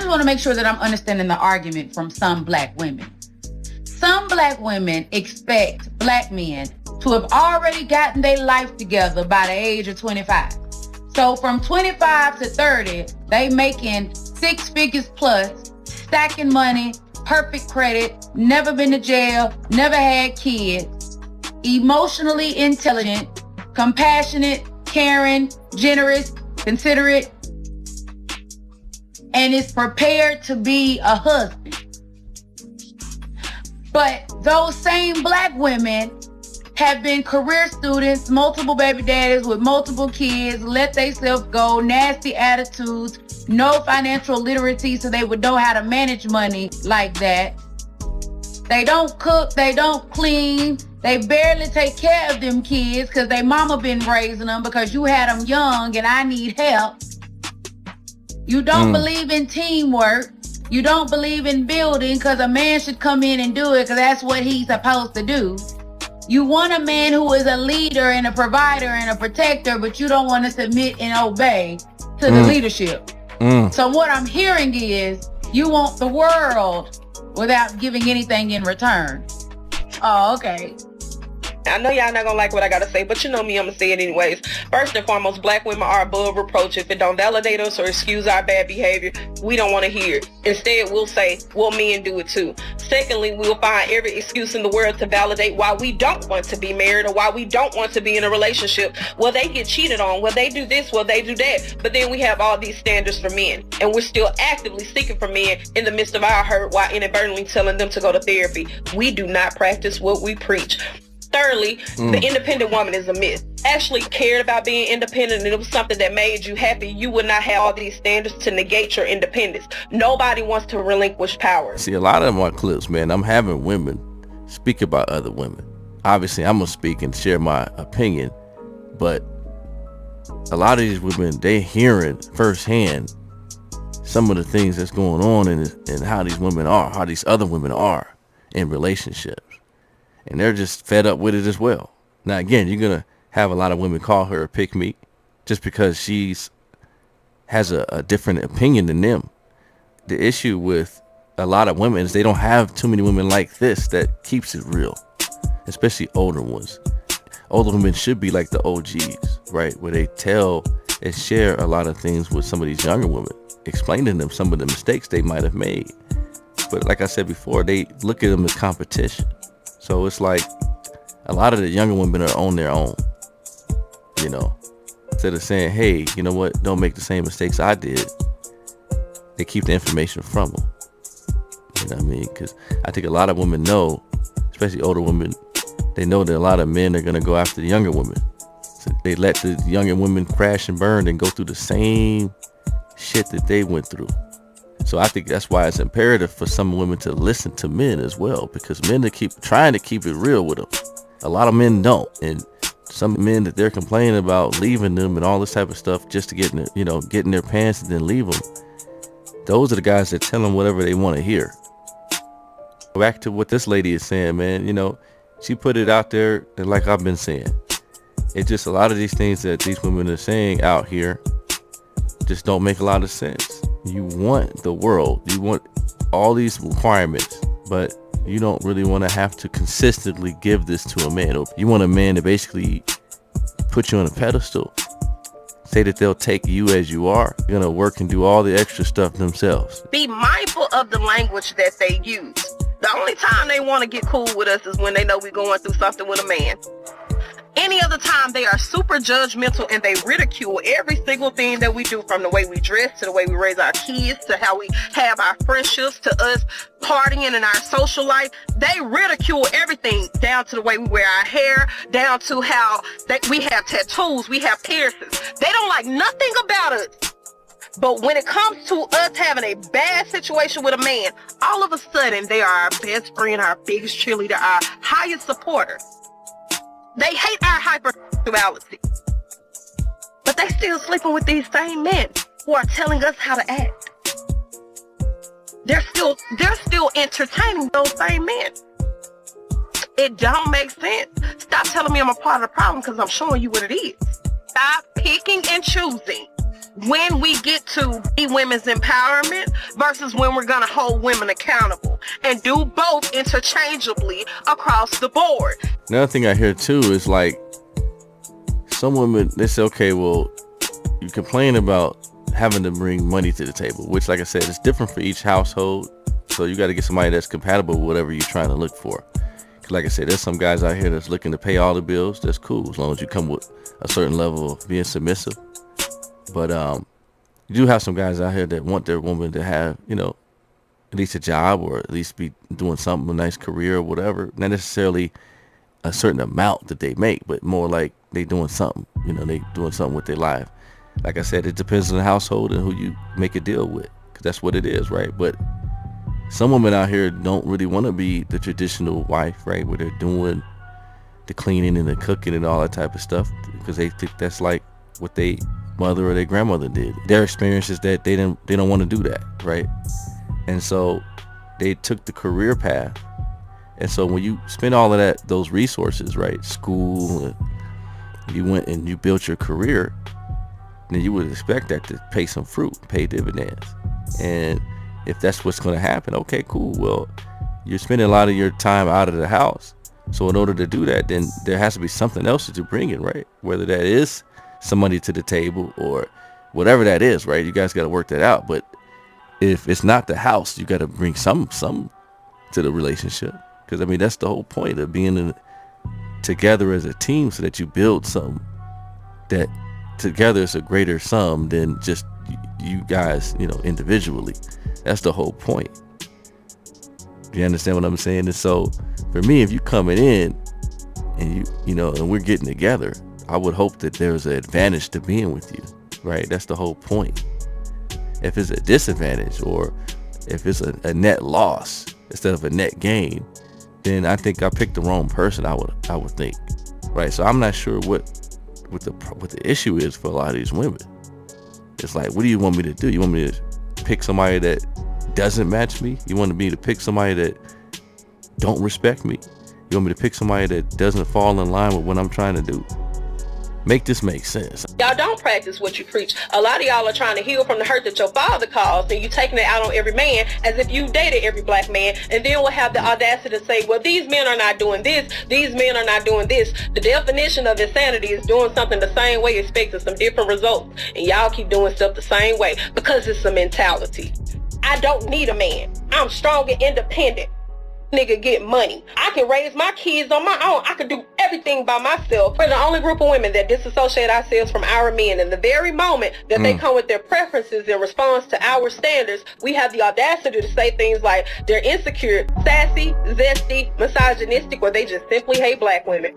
just want to make sure that I'm understanding the argument from some black women. Some black women expect black men to have already gotten their life together by the age of 25. So from 25 to 30, they making 6 figures plus, stacking money, perfect credit, never been to jail, never had kids, emotionally intelligent, compassionate, caring, generous, considerate, and is prepared to be a husband. But those same black women have been career students, multiple baby daddies with multiple kids, let themselves go, nasty attitudes, no financial literacy, so they would know how to manage money like that. They don't cook, they don't clean, they barely take care of them kids because their mama been raising them because you had them young and I need help. You don't believe in teamwork. You don't believe in building because a man should come in and do it because that's what he's supposed to do. You want a man who is a leader and a provider and a protector, but you don't want to submit and obey to the leadership. So what I'm hearing is you want the world without giving anything in return. Oh, okay. I know y'all not gonna like what I gotta say, but you know me, I'm gonna say it anyways. First and foremost, black women are above reproach. If it don't validate us or excuse our bad behavior, we don't want to hear it. Instead, we'll say, well, men do it too. Secondly, we'll find every excuse in the world to validate why we don't want to be married or why we don't want to be in a relationship. Well, they get cheated on. Well, they do this. Well, they do that. But then we have all these standards for men, and we're still actively seeking for men in the midst of our hurt while inadvertently telling them to go to therapy. We do not practice what we preach. Thirdly, the independent woman is a myth. Actually cared about being independent and it was something that made you happy, you would not have all these standards to negate your independence. Nobody wants to relinquish power. See, a lot of my clips, man, I'm having women speak about other women. Obviously, I'm going to speak and share my opinion, but a lot of these women, they hearing firsthand some of the things that's going on and how these women are, how these other women are in relationships. And they're just fed up with it as well. Now, again, you're going to have a lot of women call her a pick-me just because she's has a different opinion than them. The issue with a lot of women is they don't have too many women like this that keeps it real, especially older ones. Older women should be like the OGs, right? Where they tell and share a lot of things with some of these younger women, explaining to them some of the mistakes they might have made. But like I said before, they look at them as competition. So it's like a lot of the younger women are on their own, you know, instead of saying, hey, you know what, don't make the same mistakes I did. They keep the information from them. You know what I mean? Because I think a lot of women know, especially older women, they know that a lot of men are going to go after the younger women. So they let the younger women crash and burn and go through the same shit that they went through. So I think that's why it's imperative for some women to listen to men as well, because men are trying to keep it real with them. A lot of men don't, and some men that they're complaining about leaving them and all this type of stuff just to get in their pants and then leave them. Those are the guys that tell them whatever they want to hear. Back to what this lady is saying, man. You know, she put it out there, and like I've been saying, it's just a lot of these things that these women are saying out here just don't make a lot of sense. You want the world, you want all these requirements, but you don't really want to have to consistently give this to a man. You want a man to basically put you on a pedestal, say that they'll take you as you are, you're gonna work and do all the extra stuff themselves. Be mindful of the language that they use. The only time they want to get cool with us is when they know we're going through something with a man. Any other time, they are super judgmental and they ridicule every single thing that we do, from the way we dress to the way we raise our kids to how we have our friendships to us partying in our social life. They ridicule everything, down to the way we wear our hair, down to how we have tattoos, we have piercings. They don't like nothing about us. But when it comes to us having a bad situation with a man, all of a sudden they are our best friend, our biggest cheerleader, our highest supporter. They hate our hypersexuality, but they still sleeping with these same men who are telling us how to act. They're still entertaining those same men. It don't make sense. Stop telling me I'm a part of the problem, because I'm showing you what it is. Stop picking and choosing when we get to be women's empowerment versus when we're going to hold women accountable and do both interchangeably across the board. Another thing I hear too is like some women, they say, okay, well, you complain about having to bring money to the table, which, like I said, is different for each household. So you got to get somebody that's compatible with whatever you're trying to look for. 'Cause like I said, there's some guys out here that's looking to pay all the bills. That's cool as long as you come with a certain level of being submissive. But you do have some guys out here that want their woman to have, you know, at least a job or at least be doing something, a nice career or whatever. Not necessarily a certain amount that they make, but more like they doing something, you know, they doing something with their life. Like I said, it depends on the household and who you make a deal with, because that's what it is, right? But some women out here don't really want to be the traditional wife, right, where they're doing the cleaning and the cooking and all that type of stuff, because they think that's like what they mother or their grandmother did. Their experience is that they don't want to do that, right? And so they took the career path. And so when you spend all of those resources, right, school, and you went and you built your career, then you would expect that to pay some fruit, pay dividends. And if that's what's going to happen, okay, cool. Well, you're spending a lot of your time out of the house. So in order to do that, then there has to be something else that you're bringing, right? Whether that is somebody to the table or whatever that is, right? You guys got to work that out. But if it's not the house, you got to bring some to the relationship. Because, I mean, that's the whole point of being together as a team, so that you build something that together is a greater sum than just you guys, you know, individually. That's the whole point. You understand what I'm saying? And so for me, if you coming in and you know, and we're getting together, I would hope that there's an advantage to being with you, right? That's the whole point. If it's a disadvantage or if it's a net loss instead of a net gain, then I think I picked the wrong person. I would think, right? So I'm not sure what the issue is for a lot of these women. It's like, what do you want me to do? You want me to pick somebody that doesn't match me? You want me to pick somebody that don't respect me? You want me to pick somebody that doesn't fall in line with what I'm trying to do? Make this make sense. Y'all don't practice what you preach. A lot of y'all are trying to heal from the hurt that your father caused, and you taking it out on every man as if you dated every black man, and then we'll have the audacity to say, well, these men are not doing this, these men are not doing this. The definition of insanity is doing something the same way, expecting some different results, and y'all keep doing stuff the same way because it's a mentality. I don't need a man. I'm strong and independent. Nigga get money. I can raise my kids on my own. I can do everything by myself. We're the only group of women that disassociate ourselves from our men. And the very moment that they come with their preferences in response to our standards, we have the audacity to say things like they're insecure, sassy, zesty, misogynistic, or they just simply hate black women.